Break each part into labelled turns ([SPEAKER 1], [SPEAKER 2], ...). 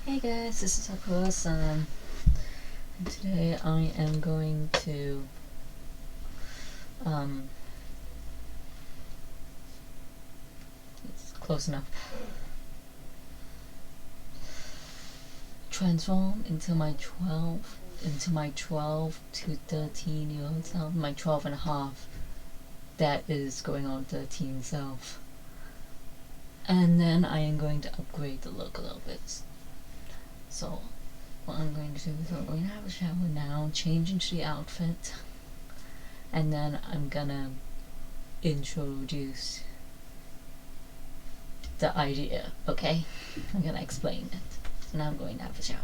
[SPEAKER 1] Hey guys, this is Sakura-san, and today I am going to it's close enough, transform into my 12 to 13-year-old self, my 12 and a half that is going on 13 self, and then I am going to upgrade the look a little bit. So what I'm going to do is I'm going to have a shower now, change into the outfit, and then I'm gonna introduce the idea, okay? I'm gonna explain it. So now I'm going to have a shower.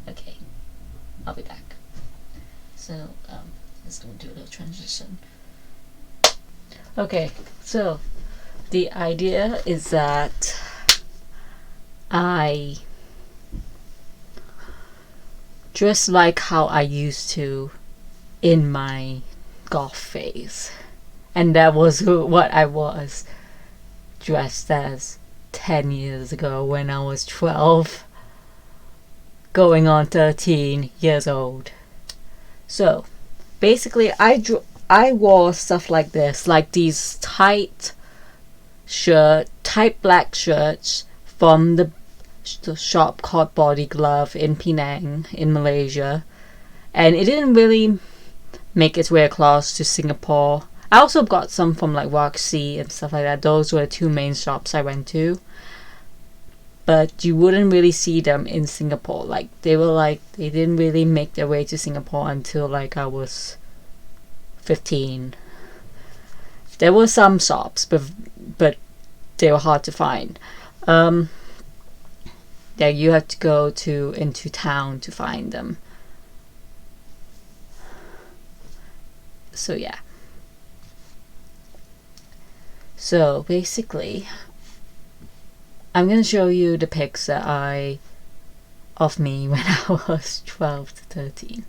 [SPEAKER 1] Okay, I'll be back. So, let's go do a little transition. Okay, so the idea is that I dress like how I used to in my goth phase. And that was what I was dressed as 10 years ago when I was 12, going on 13 years old. So, basically, I wore stuff like this, like these tight black shirts from the shop called Body Glove in Penang, in Malaysia. And it didn't really make its way across to Singapore. I also got some from like Roxy and stuff like that. Those were the two main shops I went to. But you wouldn't really see them in Singapore. They didn't really make their way to Singapore until like I was 15. There were some shops, but they were hard to find. Yeah, you had to go into town to find them. So yeah. So basically, I'm gonna show you the pics of me when I was 12 to 13.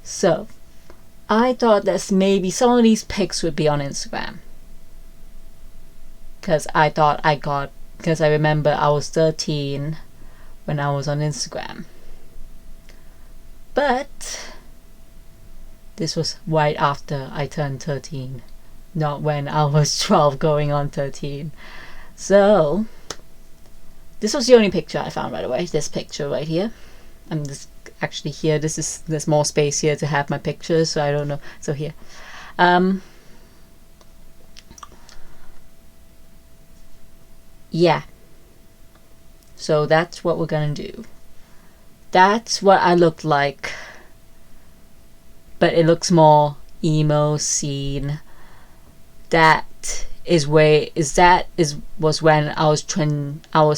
[SPEAKER 1] So I thought that maybe some of these pics would be on Instagram, because I remember I was 13 when I was on Instagram. But this was right after I turned 13, not when I was 12 going on 13. So this was the only picture I found right away. This picture right here. I'm just actually here. There's more space here to have my pictures, so I don't know. So here. Yeah. So that's what we're gonna do. That's what I looked like, but it looks more emo scene. Was when I was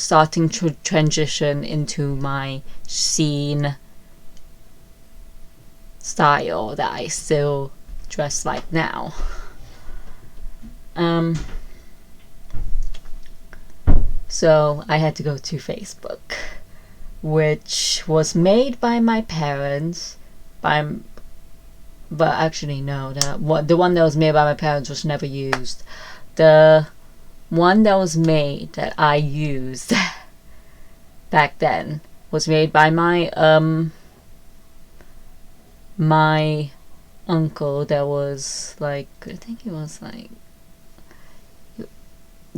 [SPEAKER 1] starting to transition into my scene style that I still dress like now. So I had to go to Facebook, which was made by my parents, but actually no, the one that was made by my parents was never used. The one that was made that I used back then was made by my my uncle. That was like, I think he was like,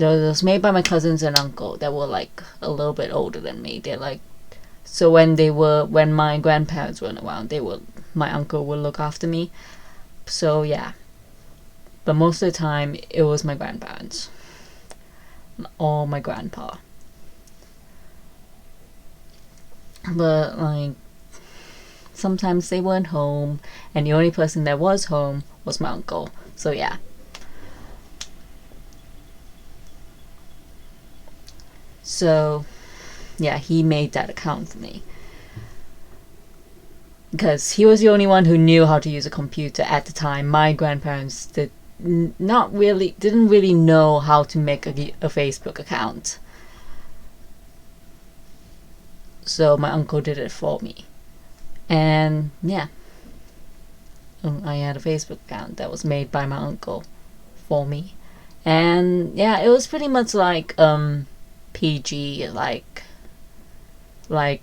[SPEAKER 1] it was made by my cousins and uncle that were like a little bit older than me. They're like, so when my grandparents weren't around, my uncle would look after me. So yeah, but most of the time it was my grandparents or my grandpa. But like, sometimes they weren't home, and the only person that was home was my uncle. So yeah. So yeah, he made that account for me, because he was the only one who knew how to use a computer at the time. My grandparents didn't really know how to make a Facebook account. So my uncle did it for me. And yeah, I had a Facebook account that was made by my uncle for me. And yeah, it was pretty much like PG, like like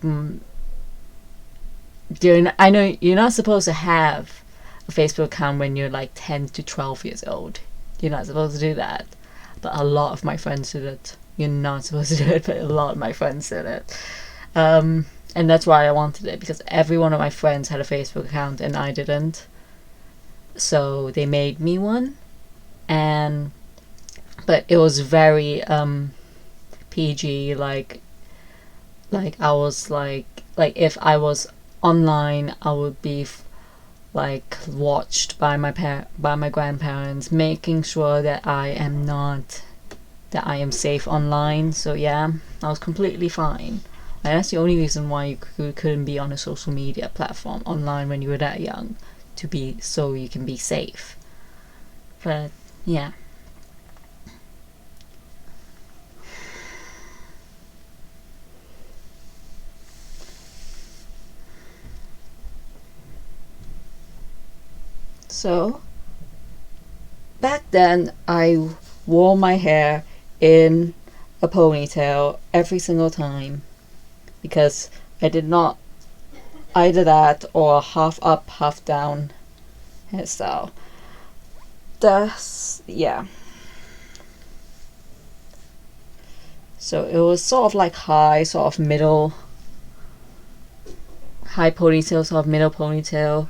[SPEAKER 1] I know you're not supposed to have a Facebook account when you're like 10 to 12 years old. You're not supposed to do that. But a lot of my friends did it. You're not supposed to do it, but a lot of my friends did it. And that's why I wanted it, because every one of my friends had a Facebook account and I didn't. So they made me one. But it was very PG, like I was like if I was online, I would be like watched by my grandparents, making sure that I am safe online. So yeah, I was completely fine. And that's the only reason why you couldn't be on a social media platform online when you were that young, so you can be safe. But yeah. So back then I wore my hair in a ponytail every single time, because I did not either that or a half up, half down hairstyle. Yeah. So it was sort of like high ponytail, sort of middle ponytail,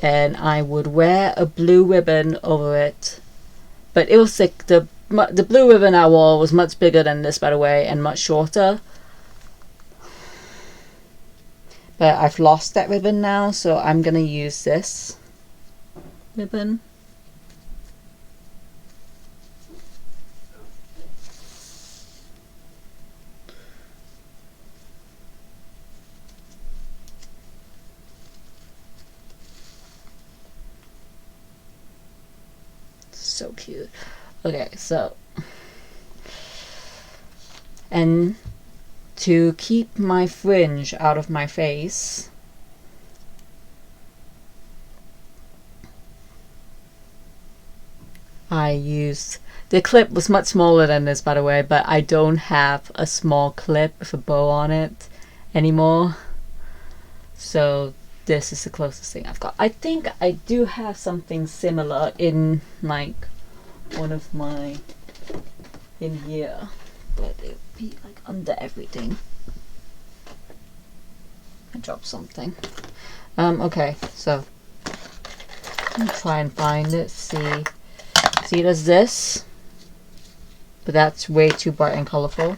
[SPEAKER 1] and I would wear a blue ribbon over it. But it was like the blue ribbon I wore was much bigger than this, by the way, and much shorter. But I've lost that ribbon now, so I'm gonna use this ribbon. So cute. Okay, so, and to keep my fringe out of my face, I used, the clip was much smaller than this, by the way, but I don't have a small clip with a bow on it anymore. So this is the closest thing I've got. I think I do have something similar in like one of my, in here, but it would be like under everything. I dropped something. Okay, so let me try and find it. See, there's this, but that's way too bright and colorful.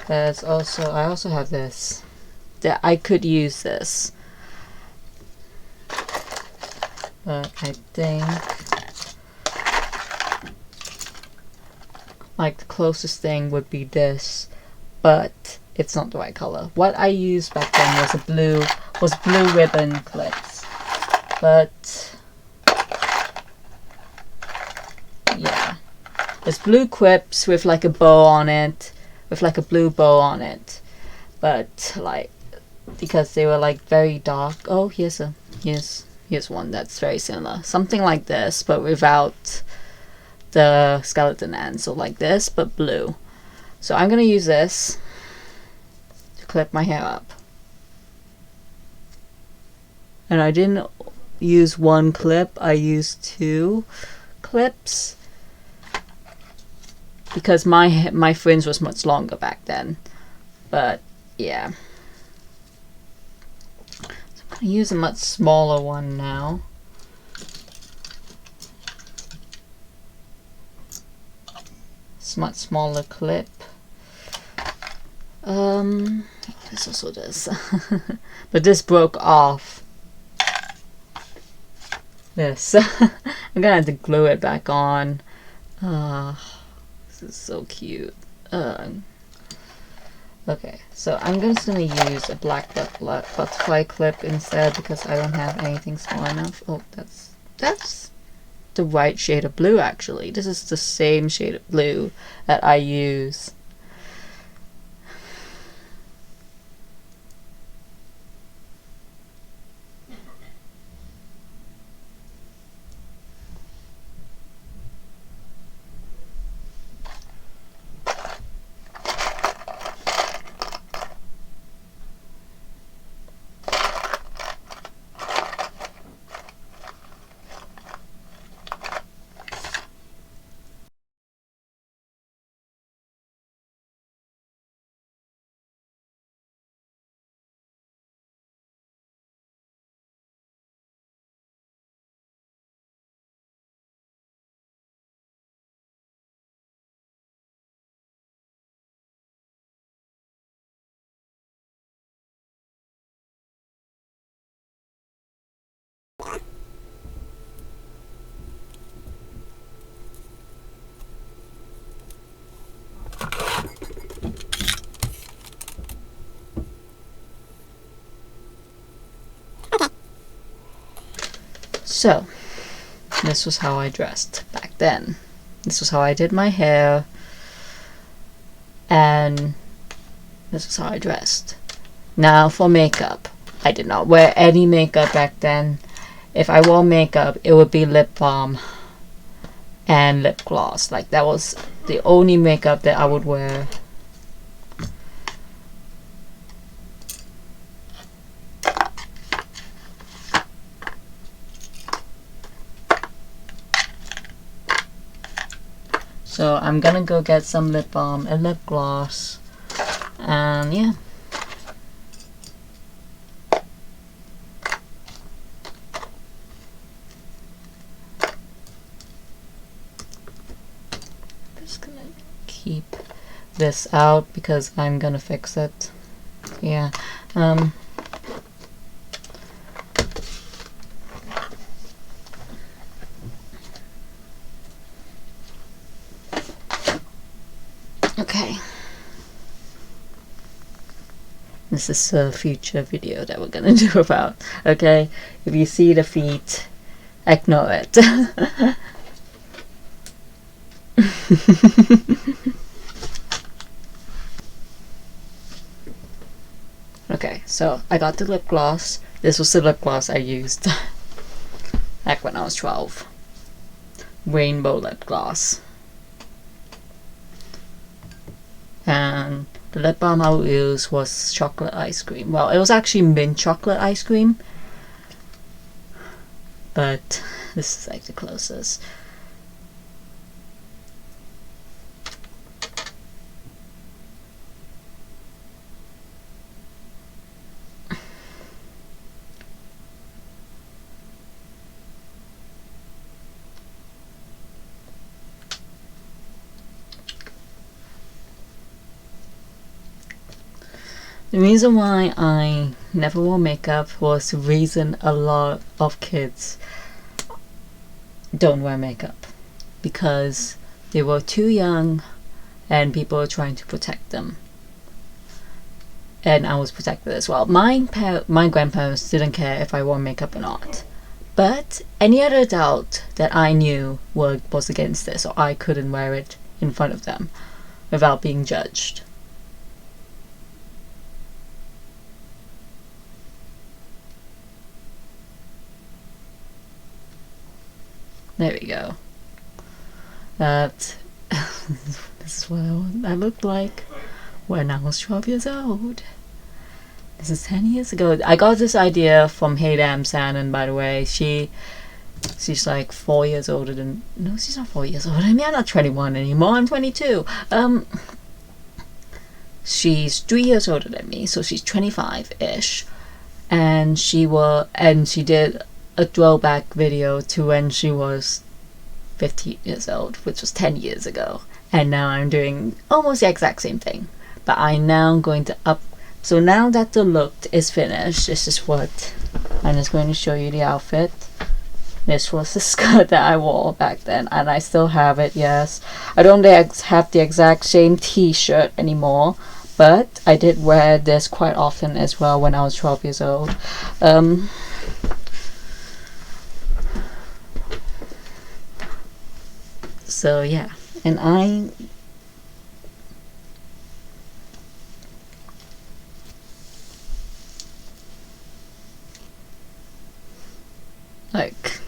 [SPEAKER 1] I also have this, that I could use this, but I think like the closest thing would be this, but it's not the right color. What I used back then was blue ribbon clips, but yeah, there's blue clips with like a bow on it, with like a blue bow on it, but like, because they were like very dark. Oh, here's one that's very similar, something like this, but without the skeleton end, so like this but blue. So I'm gonna use this to clip my hair up, and I didn't use one clip, I used 2 clips, because my fringe was much longer back then. But yeah, so I'm gonna use a much smaller one now. It's a much smaller clip. This also does. But this broke off. This. I'm gonna have to glue it back on. This is so cute. Okay, so I'm just gonna use a black butterfly clip instead, because I don't have anything small enough. Oh, that's the right shade of blue, actually. This is the same shade of blue that I use. So this was how I dressed back then. This was how I did my hair, and this was how I dressed. Now for makeup, I did not wear any makeup back then. If I wore makeup, it would be lip balm and lip gloss. Like, that was the only makeup that I would wear. So I'm gonna go get some lip balm and lip gloss, and yeah. Just gonna keep this out because I'm gonna fix it. Yeah. Okay. This is a future video that we're gonna do about. Okay, if you see the feet, ignore it. Okay, so I got the lip gloss. This was the lip gloss I used back when I was 12. Rainbow lip gloss. And the lip balm I would use was chocolate ice cream. Well, it was actually mint chocolate ice cream, but this is like the closest. The reason why I never wore makeup was the reason a lot of kids don't wear makeup, because they were too young and people were trying to protect them. And I was protected as well. My grandparents didn't care if I wore makeup or not, but any other adult that I knew was against it, so I couldn't wear it in front of them without being judged. There we go. This is what I looked like when I was 12 years old. This is 10 years ago. I got this idea from Hey Damn Shannon, by the way. She's like 4 years older than... No, she's not 4 years older than me. I'm not 21 anymore. I'm 22. She's 3 years older than me, so she's 25-ish. And she did a throwback video to when she was 15 years old, which was 10 years ago. And now I'm doing almost the exact same thing, but I'm now going to so now that the look is finished, this is what I'm just going to show you. The outfit. This was the skirt that I wore back then, and I still have it. Yes, I don't have the exact same t-shirt anymore, but I did wear this quite often as well when I was 12 years old. So yeah, and like,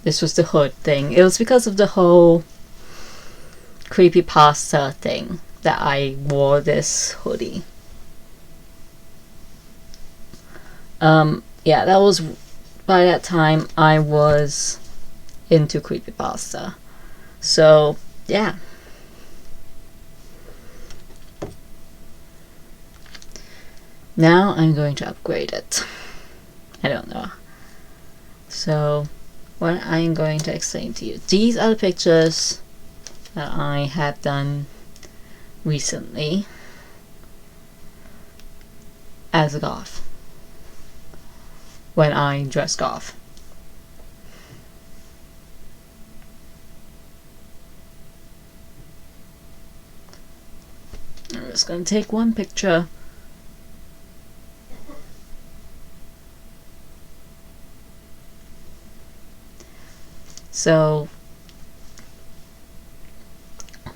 [SPEAKER 1] this was the hood thing. It was because of the whole creepypasta thing that I wore this hoodie. Yeah, that was, by that time I was into creepypasta. So yeah. Now I'm going to upgrade it. I don't know. So what I'm going to explain to you. These are the pictures that I have done recently as a goth. When I dress goth. I'm just going to take one picture. So,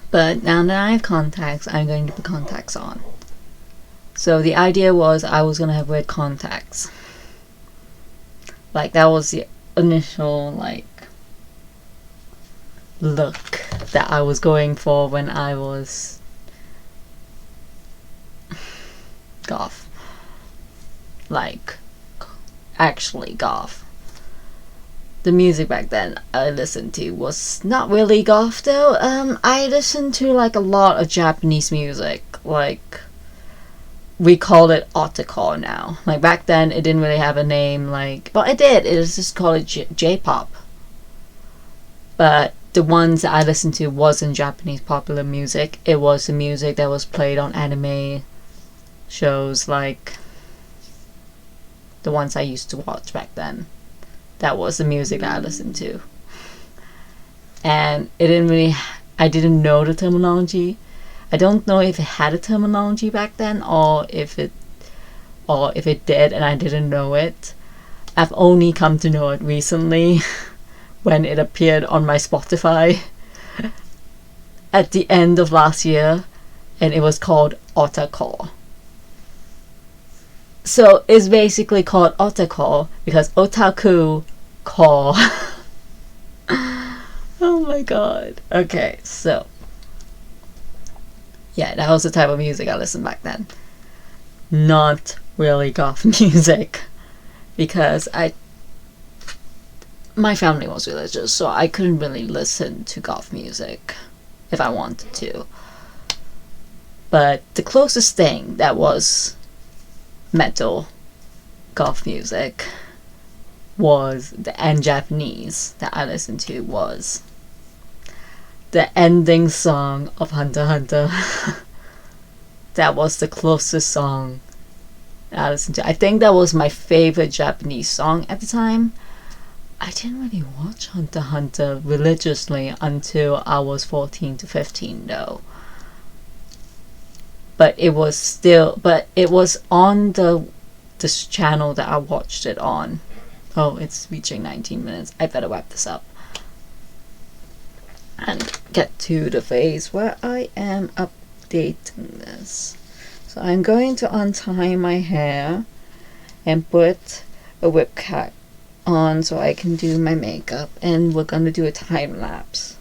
[SPEAKER 1] but now that I have contacts, I'm going to put contacts on. So the idea was I was gonna have red contacts. Like that was the initial like look that I was going for when I was goth. Like actually goth. The music back then I listened to was not really goth though. I listened to like a lot of Japanese music. Like we call it otacore now. Like back then it didn't really have a name. Like, but it did. It was just called J-pop. But the ones that I listened to wasn't Japanese popular music. It was the music that was played on anime shows, like the ones I used to watch back then. That was the music that I listened to. And it didn't really, I didn't know the terminology. I don't know if it had a terminology back then or if it did and I didn't know it. I've only come to know it recently when it appeared on my Spotify at the end of last year, and it was called otacore. So it's basically called otacore because otaku core. Oh my god. Okay, so yeah, that was the type of music I listened back then. Not really goth music because my family was religious, so I couldn't really listen to goth music if I wanted to. But the closest thing that was metal goth music was and Japanese that I listened to was the ending song of Hunter x Hunter. That was the closest song I listened to. I think that was my favorite Japanese song at the time. I didn't really watch Hunter x Hunter religiously until I was 14 to 15 though. But it was on this channel that I watched it on. Oh, it's reaching 19 minutes. I better wrap this up and get to the phase where I am updating this. So I'm going to untie my hair and put a whip cap on so I can do my makeup, and we're gonna do a time lapse.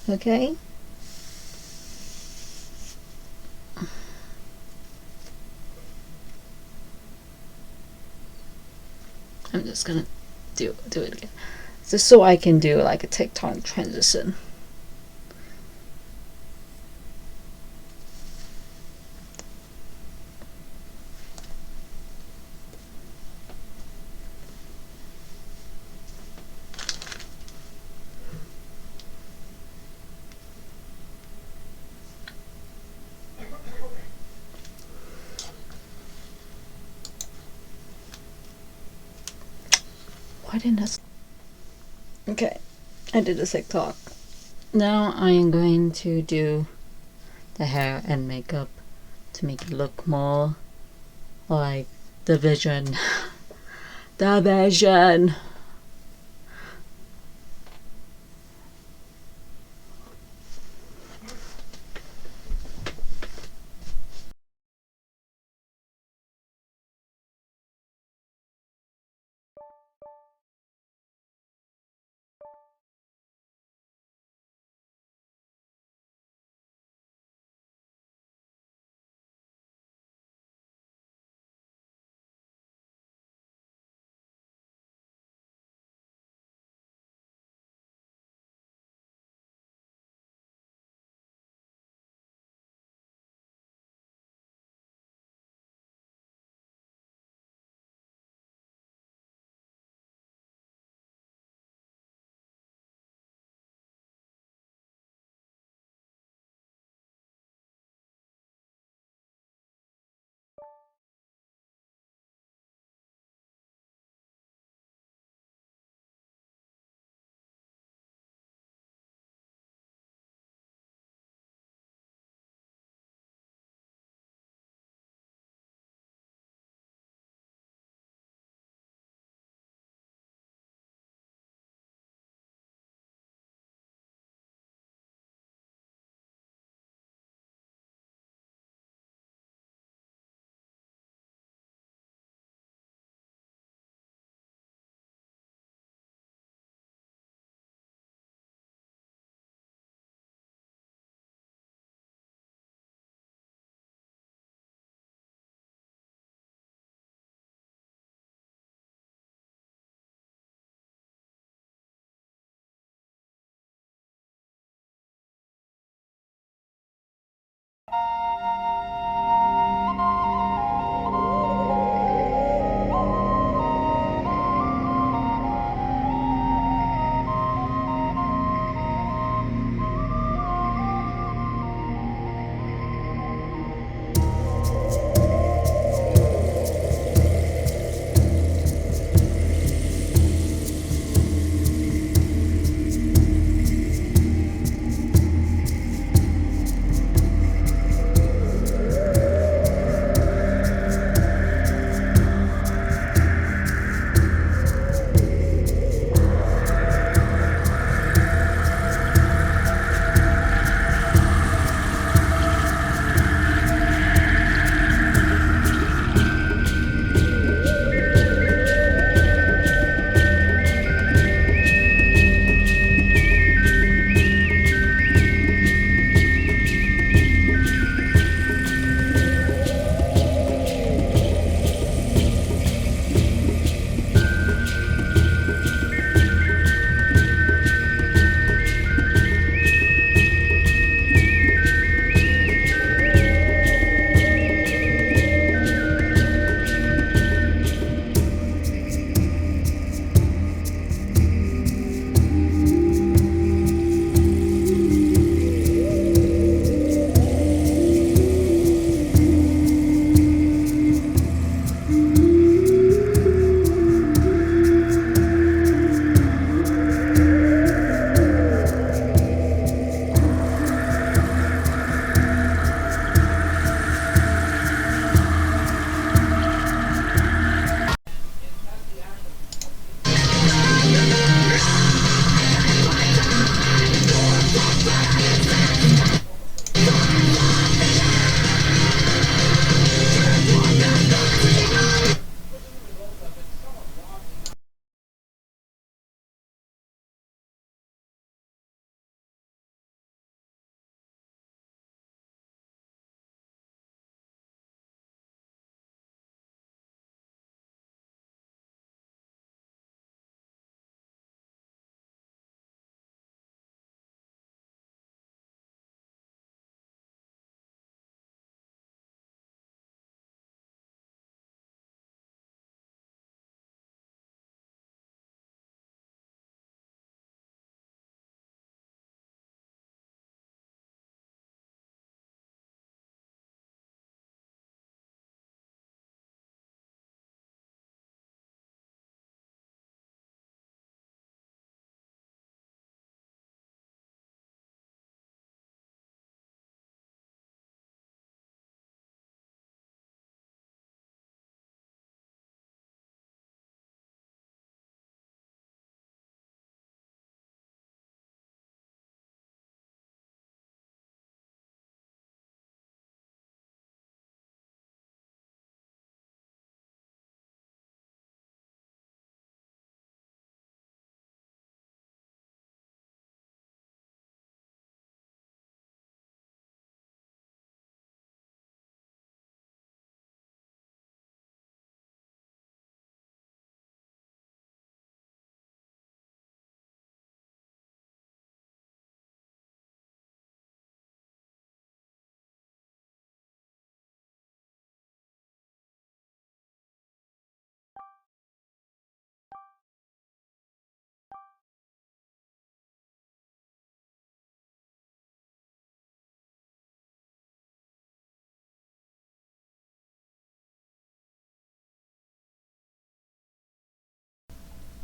[SPEAKER 1] Okay? I'm just gonna do it again. Just so I can do like a TikTok transition. Why didn't I? Okay, I did a TikTok. Now I am going to do the hair and makeup to make it look more like the vision. The vision.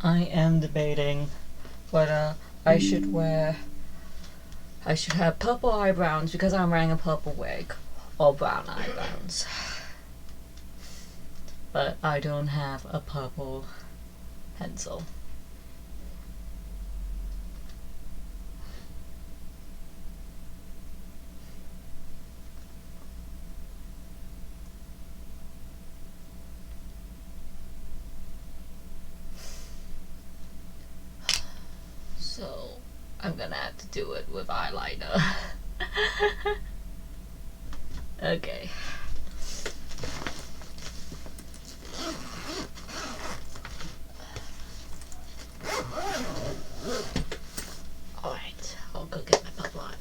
[SPEAKER 1] I am debating whether I should have purple eyebrows because I'm wearing a purple wig, or brown eyebrows. But I don't have a purple pencil. So I'm gonna have to do it with eyeliner. Okay. Alright, I'll go get my purple eyeliner.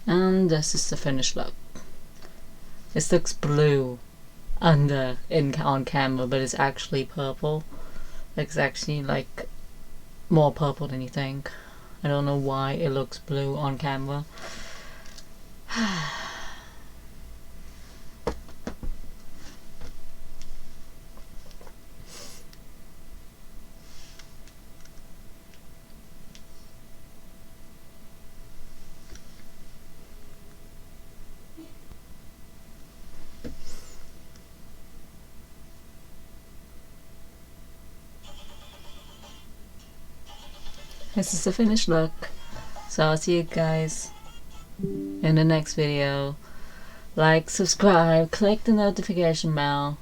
[SPEAKER 1] And this is the finished look. This looks blue on camera, but it's actually purple. It's actually like more purple than you think. I don't know why it looks blue on camera. This is the finished look. So I'll see you guys in the next video. Like, subscribe, click the notification bell.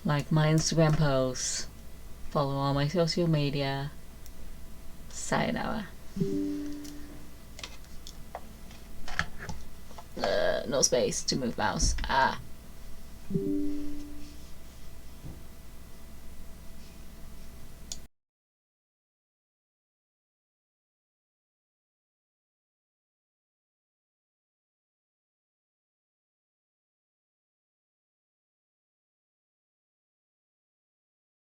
[SPEAKER 1] Like my Instagram posts. Follow all my social media. Sayonara. No space to move mouse.